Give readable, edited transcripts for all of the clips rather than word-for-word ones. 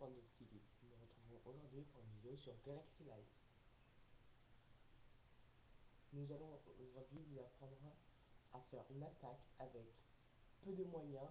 bande de petits geeks. Nous nous retrouvons aujourd'hui pour une vidéo sur Galaxy Live. Nous allons aujourd'hui vous apprendre à faire une attaque avec peu de moyens,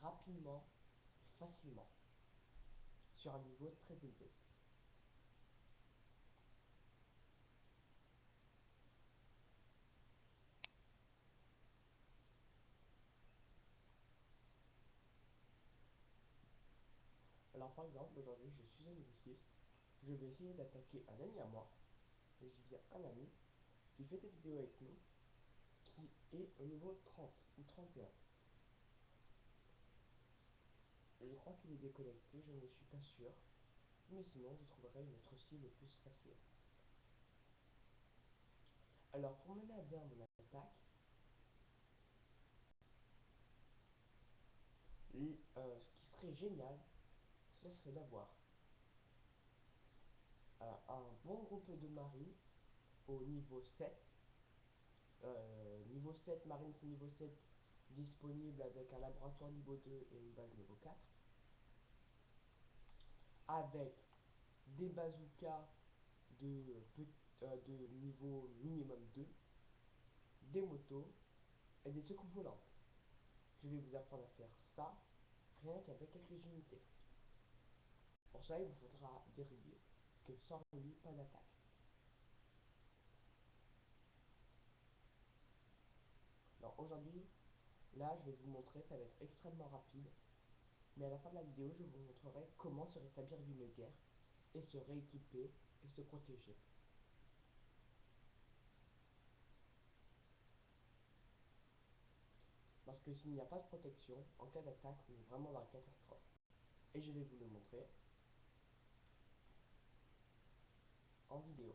rapidement et facilement, sur un niveau très élevé. Alors par exemple, aujourd'hui je suis au niveau 6, je vais essayer d'attaquer un ami à moi, et je dis bien un ami, qui fait des vidéos avec nous, qui est au niveau 30 ou 31. Je crois qu'il est déconnecté, je ne suis pas sûr, mais sinon je trouverai une autre cible plus facile. Alors pour mener à bien mon attaque, ce qui serait génial, ce serait d'avoir un bon groupe de marines au niveau 7. Niveau 7, Marines niveau 7 disponible avec un laboratoire niveau 2 et une base niveau 4. Avec des bazookas de niveau minimum 2, des motos et des secours volants. Je vais vous apprendre à faire ça rien qu'avec quelques unités. Pour ça, il vous faudra des rubis, que sans rubis, pas d'attaque. Alors aujourd'hui, là, je vais vous montrer, ça va être extrêmement rapide. Mais à la fin de la vidéo, je vous montrerai comment se rétablir d'une guerre et se rééquiper et se protéger. Parce que s'il n'y a pas de protection, en cas d'attaque, on est vraiment dans la catastrophe. Et je vais vous le montrer en vidéo.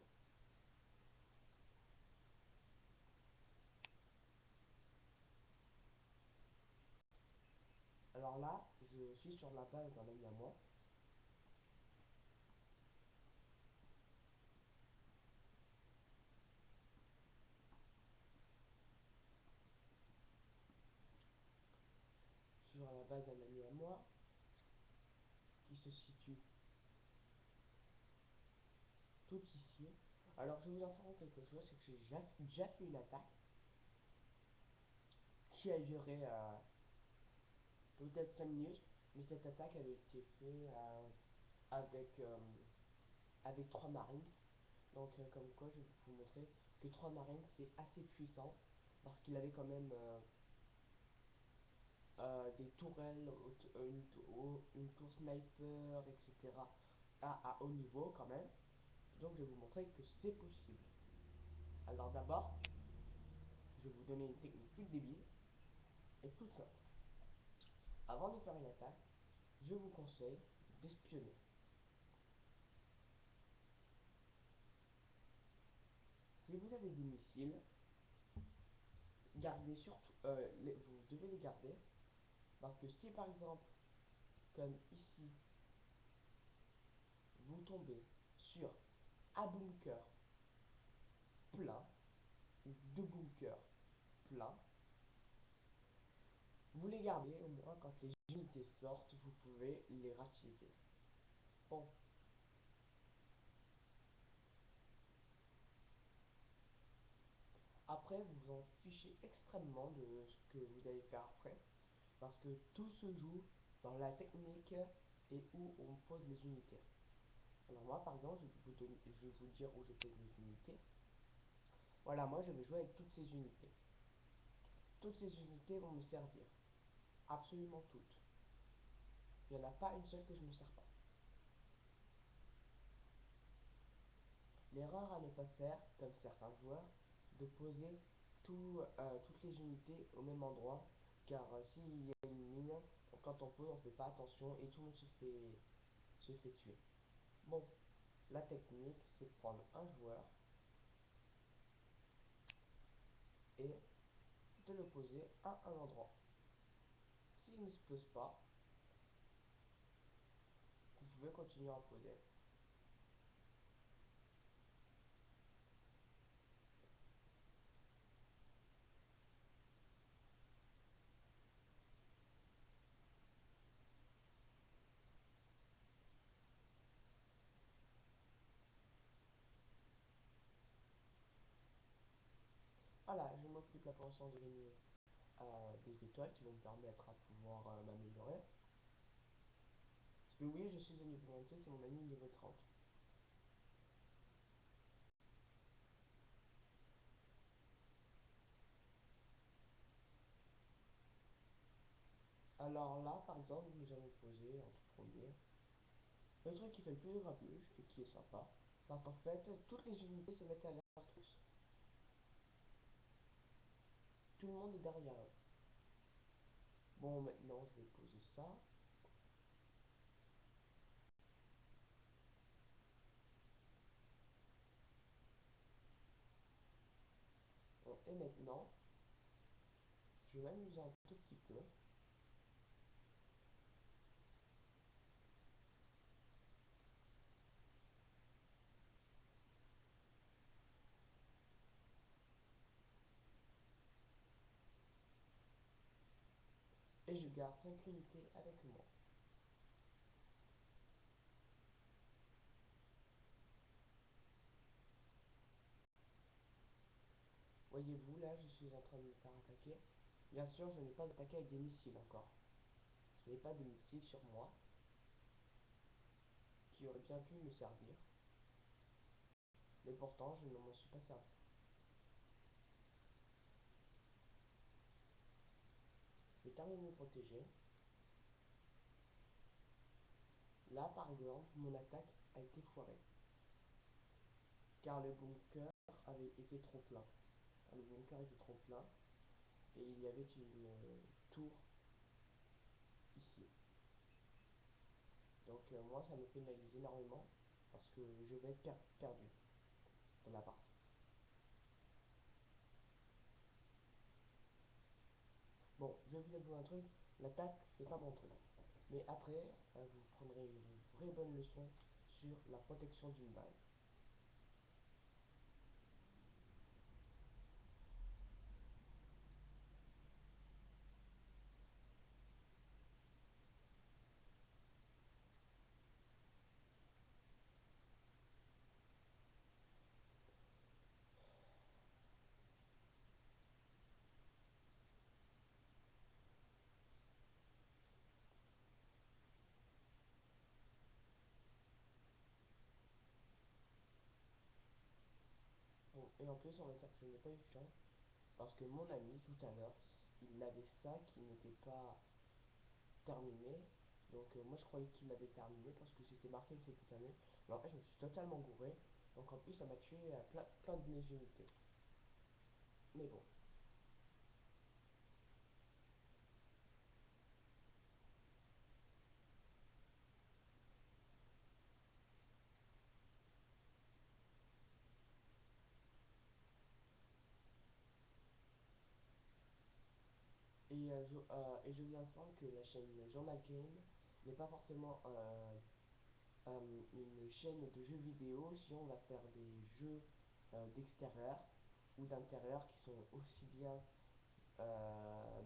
Alors là, je suis sur la base d'un ami à moi. Sur la base d'un ami à moi qui se situe tout ici. Alors je vous informe quelque chose, c'est que j'ai déjà fait une attaque qui a duré peut-être 5 minutes, mais cette attaque avait été faite avec, avec 3 marines. Donc comme quoi je vais vous montrer que 3 marines c'est assez puissant parce qu'il avait quand même des tourelles, une tour sniper, etc. à haut niveau quand même. Donc je vais vous montrer que c'est possible. Alors d'abord, je vais vous donner une technique toute débile et toute simple. Avant de faire une attaque, je vous conseille d'espionner. Si vous avez des missiles, gardez surtout, vous devez les garder parce que si par exemple, comme ici, vous tombez sur un bunker plein ou deux bunkers pleins, vous les gardez au moins quand les unités sortent, vous pouvez les ratisser. Bon. Après, vous vous en fichez extrêmement de ce que vous allez faire après, parce que tout se joue dans la technique et où on pose les unités. Alors moi, par exemple, je vais vous dire où je pose les unités. Voilà, moi je vais jouer avec toutes ces unités. Toutes ces unités vont me servir. Absolument toutes. Il n'y en a pas une seule que je ne me sers pas. L'erreur à ne pas faire, comme certains joueurs, de poser toutes les unités au même endroit, car s'il y a une mine, quand on pose, on ne fait pas attention et tout le monde se fait tuer. Bon, la technique, c'est de prendre un joueur et de le poser à un endroit. S'il ne se pose pas, vous pouvez continuer à poser. Voilà, je m'occupe là pour l'instant de gagner des étoiles qui vont me permettre à pouvoir m'améliorer. Parce que oui, je suis au niveau 26 et mon ami au niveau 30. Alors là, par exemple, nous allons poser en tout premier le truc qui fait le plus de grabuge et qui est sympa. Parce qu'en fait, toutes les unités se mettent à l'inverse. Tout le monde est derrière eux. Bon, maintenant, je vais poser ça. Bon, et maintenant, je vais m'amuser un tout petit peu. Et je garde 5 unités avec moi. Voyez-vous, là, je suis en train de me faire attaquer. Bien sûr, je n'ai pas d'attaqué avec des missiles encore. Je n'ai pas de missiles sur moi qui auraient bien pu me servir. Mais pourtant, je ne m'en suis pas servi. Je termine de me protéger. Là, par exemple, mon attaque a été foirée. Car le bunker avait été trop plein. Le bunker était trop plein. Et il y avait une tour ici. Donc moi, ça me pénalise énormément. Parce que je vais être perdu dans la partie. Bon, je vais vous avouer un truc. L'attaque, c'est pas mon truc. Mais après, vous prendrez une vraie bonne leçon sur la protection d'une base. Bon, et en plus, je n'ai pas eu de chance. Parce que mon ami, tout à l'heure, il avait ça qui n'était pas terminé. Donc moi, je croyais qu'il l'avait terminé parce que c'était marqué que c'était terminé. Mais en fait, je me suis totalement gouré. Donc en plus, ça m'a tué plein de mes unités. Mais bon. Et je vous informe que la chaîne Journal Game n'est pas forcément une chaîne de jeux vidéo si on va faire des jeux d'extérieur ou d'intérieur qui sont aussi bien euh,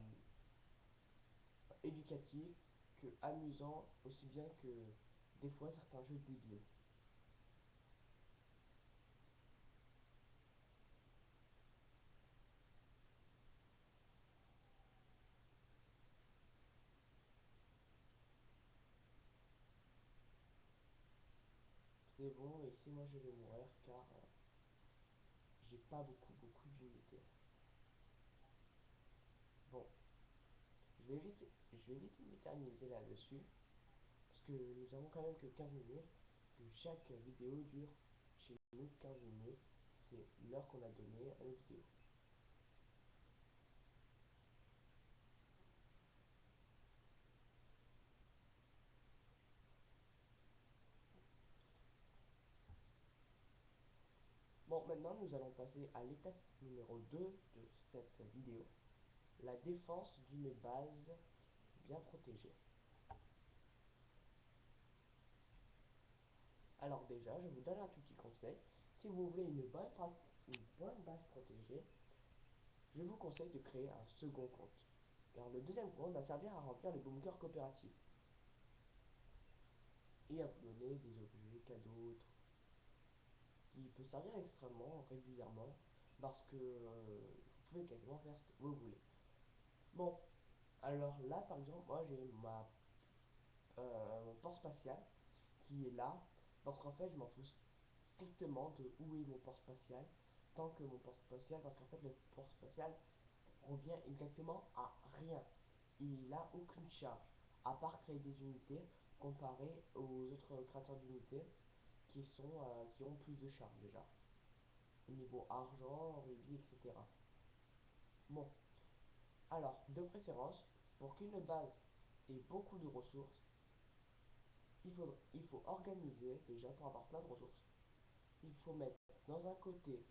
éducatifs que amusants, aussi bien que des fois certains jeux débiles. C'est bon, ici moi je vais mourir car j'ai pas beaucoup d'unités. Bon, je vais vite m'éterniser là-dessus, parce que nous avons quand même que 15 minutes, que chaque vidéo dure chez nous 15 minutes, c'est l'heure qu'on a donnée à nos vidéos. Bon, maintenant nous allons passer à l'étape numéro 2 de cette vidéo, la défense d'une base bien protégée. Alors déjà, je vous donne un tout petit conseil. Si vous voulez une bonne base protégée, je vous conseille de créer un second compte. Car le deuxième compte va servir à remplir les bunkers coopératifs. Et à vous donner des objets, cadeaux et tout. Qui peut servir extrêmement régulièrement. Parce que pouvez quasiment faire ce que vous voulez. Bon, alors là, par exemple, moi j'ai mon port spatial qui est là, parce qu'en fait, je m'en fous strictement de où est mon port spatial, tant que mon port spatial, parce qu'en fait, le port spatial revient exactement à rien. Il n'a aucune charge, à part créer des unités, comparé aux autres créateurs d'unités qui ont plus de charge déjà, au niveau argent, rubis, etc. Bon, alors, de préférence, pour qu'une base ait beaucoup de ressources, il faut organiser, déjà pour avoir plein de ressources, il faut mettre dans un côté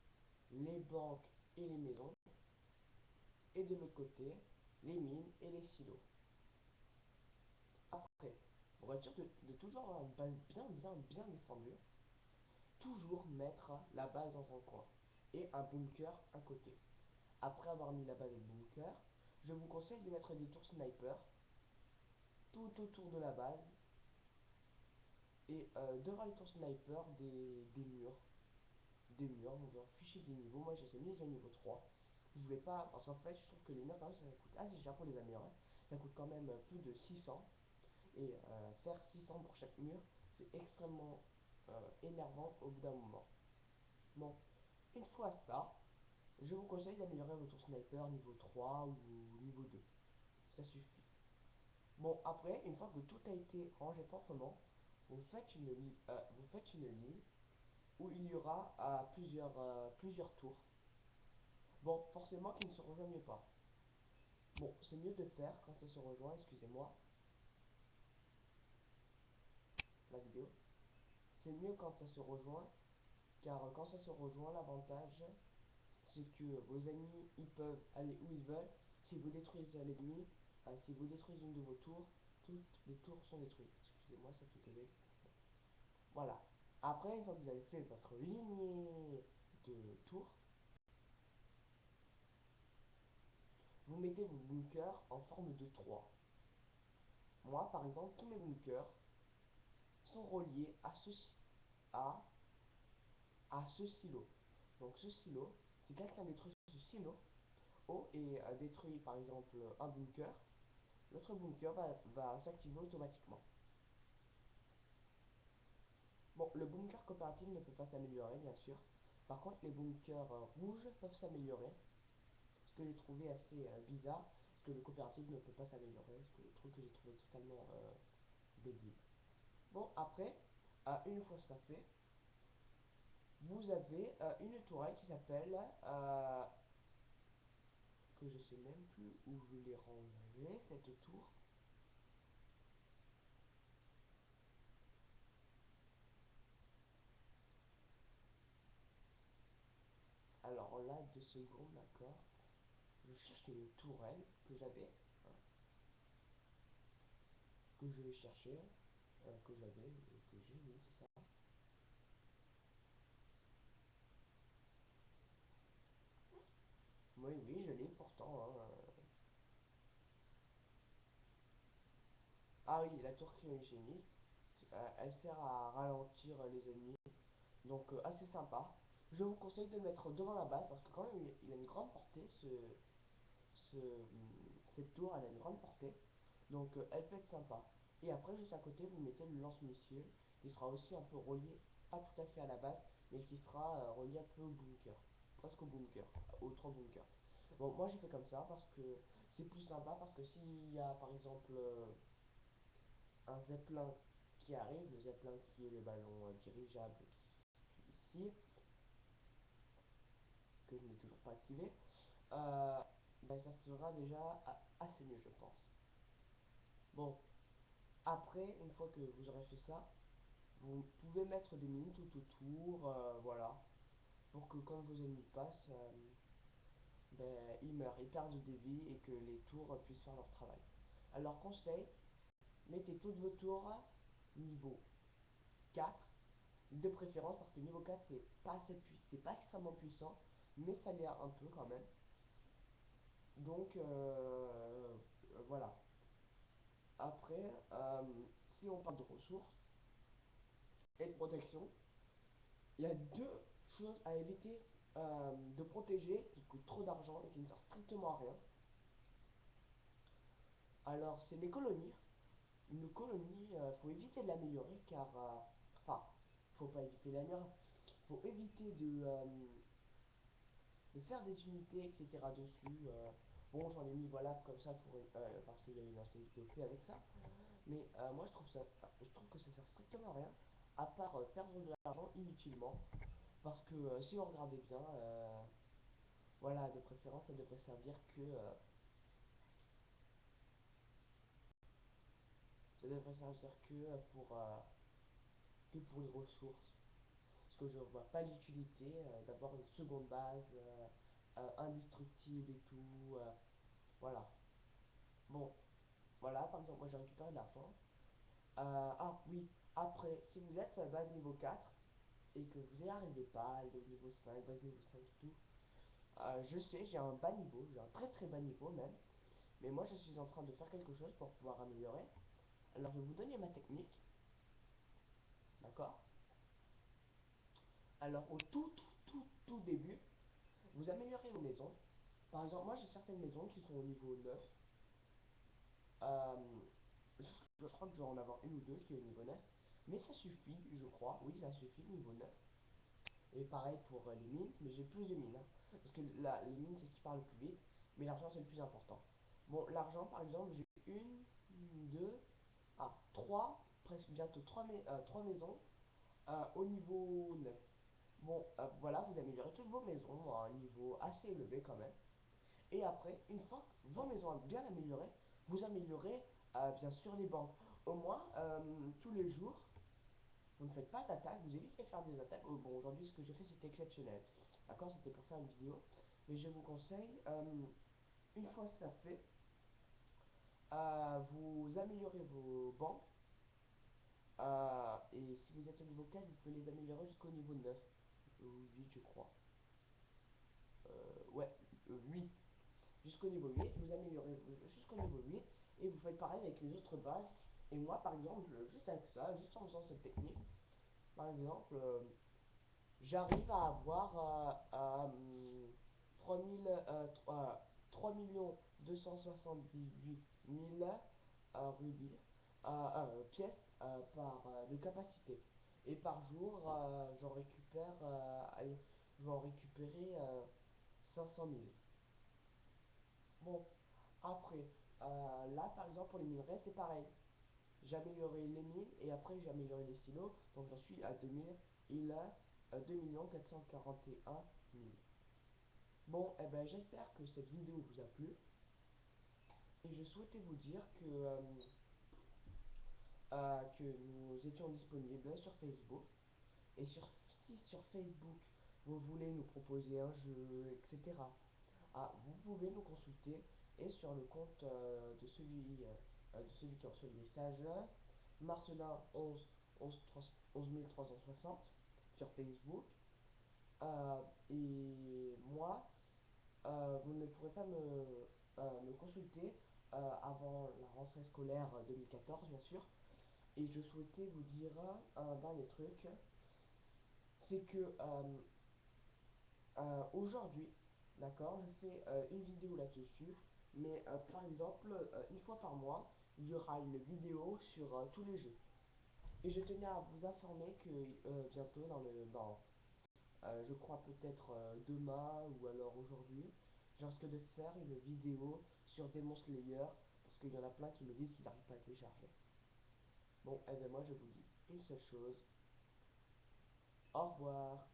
les banques et les maisons, et de l'autre côté les mines et les silos. Après, pour être sûr de toujours avoir une base bien défendue, toujours mettre la base dans un coin et un bunker à côté. Après avoir mis la base et le bunker, je vous conseille de mettre des tours sniper tout autour de la base et devant les tours sniper des murs, vous en fichez des niveaux. Moi j'ai mis au niveau 3. Je voulais pas, parce qu'en fait je trouve que les murs quand même ça coûte assez cher pour les améliorer. Ça coûte quand même plus de 600. Et faire 600 pour chaque mur, c'est extrêmement énervant au bout d'un moment. Bon, une fois ça, je vous conseille d'améliorer votre sniper niveau 3 ou niveau 2. Ça suffit. Bon, après, une fois que tout a été rangé proprement, vous faites une ligne où il y aura plusieurs tours. Bon, forcément qui ne se rejoignent pas. Bon, c'est mieux de faire quand ça se rejoint, excusez-moi, la vidéo. C'est mieux quand ça se rejoint, car quand ça se rejoint, l'avantage, c'est que vos ennemis, ils peuvent aller où ils veulent. Si vous détruisez l'ennemi, si vous détruisez une de vos tours, toutes les tours sont détruites. Excusez-moi, ça fait que voilà. Après, une fois que vous avez fait votre lignée de tours, vous mettez vos bunkers en forme de 3. Moi, par exemple, tous mes bunkers sont reliés à, à ce silo. Donc ce silo, si quelqu'un détruit ce silo, et détruit par exemple un bunker, l'autre bunker va s'activer automatiquement. Bon, le bunker coopératif ne peut pas s'améliorer, bien sûr. Par contre, les bunkers rouges peuvent s'améliorer. Ce que j'ai trouvé assez bizarre, parce que le coopératif ne peut pas s'améliorer, ce que le truc que j'ai trouvé totalement débile. Bon, après, une fois ça fait, vous avez une tourelle qui s'appelle, que je sais même plus où je l'ai rangée, cette tour. Alors là, 2 secondes, d'accord. Je cherche une tourelle que j'avais, hein, que je vais chercher, que j'avais, que j'ai, oui, c'est ça. Oui, oui, je l'ai pourtant, hein. Ah oui, la tour cryogénique, elle sert à ralentir les ennemis, donc assez sympa. Je vous conseille de le mettre devant la base parce que quand même il a une grande portée, cette tour elle a une grande portée, donc elle peut être sympa. Et après juste à côté vous mettez le lance-missile qui sera aussi un peu relié, pas tout à fait à la base, mais qui sera relié un peu au bunker, presque au bunker, aux 3 bunkers. Bon, moi j'ai fait comme ça parce que c'est plus sympa, parce que s'il y a par exemple un zeppelin qui arrive, le zeppelin qui est le ballon dirigeable qui se situe ici, que je n'ai toujours pas activé, euh, ben ça sera déjà assez mieux, je pense. Bon, après, une fois que vous aurez fait ça, vous pouvez mettre des mines tout autour, voilà, pour que quand vos ennemis passent, ben, ils meurent, ils perdent des vies et que les tours puissent faire leur travail. Alors conseil, mettez toutes vos tours niveau 4, de préférence, parce que niveau 4 c'est pas assez puissant, c'est pas extrêmement puissant, mais ça l'est un peu quand même. Donc voilà. Après, si on parle de ressources et de protection, il y a 2 choses à éviter de protéger qui coûte trop d'argent et qui ne sert strictement à rien. Alors, c'est les colonies. Une colonie, faut éviter de l'améliorer car, enfin, faut pas éviter de l'améliorer, faut éviter de faire des unités, etc. dessus. Bon, j'en ai mis voilà comme ça parce qu'il y a une ancienne vidéo fait avec ça. Mais moi, je trouve que ça sert strictement à rien, à part perdre de l'argent inutilement. Parce que si on regardait bien, voilà, de préférence, ça devrait servir ça devrait servir que pour les ressources. Parce que je vois pas l'utilité d'avoir une seconde base indestructible et tout. Voilà. Bon, voilà, par exemple, moi j'ai récupéré de l'argent. Ah oui, après, si vous êtes à la base niveau 4 et que vous n'y arrivez pas, aller au niveau 5, base niveau 5 et tout, je sais, j'ai un bas niveau, j'ai un très très bas niveau même, mais moi je suis en train de faire quelque chose pour pouvoir améliorer. Alors je vais vous donner ma technique, d'accord? Alors au tout début, vous améliorez vos maisons. Par exemple, moi j'ai certaines maisons qui sont au niveau 9. Euh, je crois que je vais en avoir une ou deux qui est au niveau 9. Mais ça suffit, je crois. Oui, ça suffit, niveau 9. Et pareil pour les mines, mais j'ai plus de mines, hein. Parce que là, les mines, c'est ce qui parle le plus vite, mais l'argent, c'est le plus important. Bon, l'argent, par exemple, j'ai deux, trois, presque bientôt trois maisons au niveau 9. Bon, voilà, vous améliorez toutes vos maisons à un niveau assez élevé quand même. Et après, une fois que vos maisons sont bien améliorées, vous améliorez bien sûr les banques. Au moins, tous les jours, vous ne faites pas d'attaque, vous évitez de faire des attaques. Oh, bon, aujourd'hui, ce que j'ai fait, c'était exceptionnel. D'accord, c'était pour faire une vidéo. Mais je vous conseille, une fois ça fait, vous améliorez vos banques. Et si vous êtes au niveau 4, vous pouvez les améliorer jusqu'au niveau 9. Ou 8, je crois. Ouais, 8. Jusqu'au niveau 8, vous améliorez jusqu'au niveau 8. Et vous faites pareil avec les autres bases. Et moi, par exemple, juste avec ça, juste en faisant cette technique, par exemple, j'arrive à avoir 3000, 3 278 000 rubis, pièces de capacité. Et par jour, allez, je vais en récupérer 500 000. Bon, après, là par exemple pour les minerais, c'est pareil. J'ai amélioré les mines et après j'ai amélioré les stylos. Donc j'en suis à 2000 et là, 2 441 000. Bon, eh ben, j'espère que cette vidéo vous a plu. Et je souhaitais vous dire que nous étions disponibles sur Facebook. Et si sur Facebook vous voulez nous proposer un jeu, etc., vous pouvez nous consulter et sur le compte de celui qui reçoit les messages, Marcelin 11 360 sur Facebook. Et moi, vous ne pourrez pas me consulter avant la rentrée scolaire 2014, bien sûr. Et je souhaitais vous dire un dernier truc, c'est que aujourd'hui, d'accord, je fais une vidéo là-dessus, mais par exemple, une fois par mois, il y aura une vidéo sur tous les jeux. Et je tenais à vous informer que bientôt, je crois peut-être demain ou alors aujourd'hui, je risque de faire une vidéo sur Demon Slayer, parce qu'il y en a plein qui me disent qu'ils n'arrivent pas à télécharger. Bon, et bien moi je vous dis une seule chose, au revoir.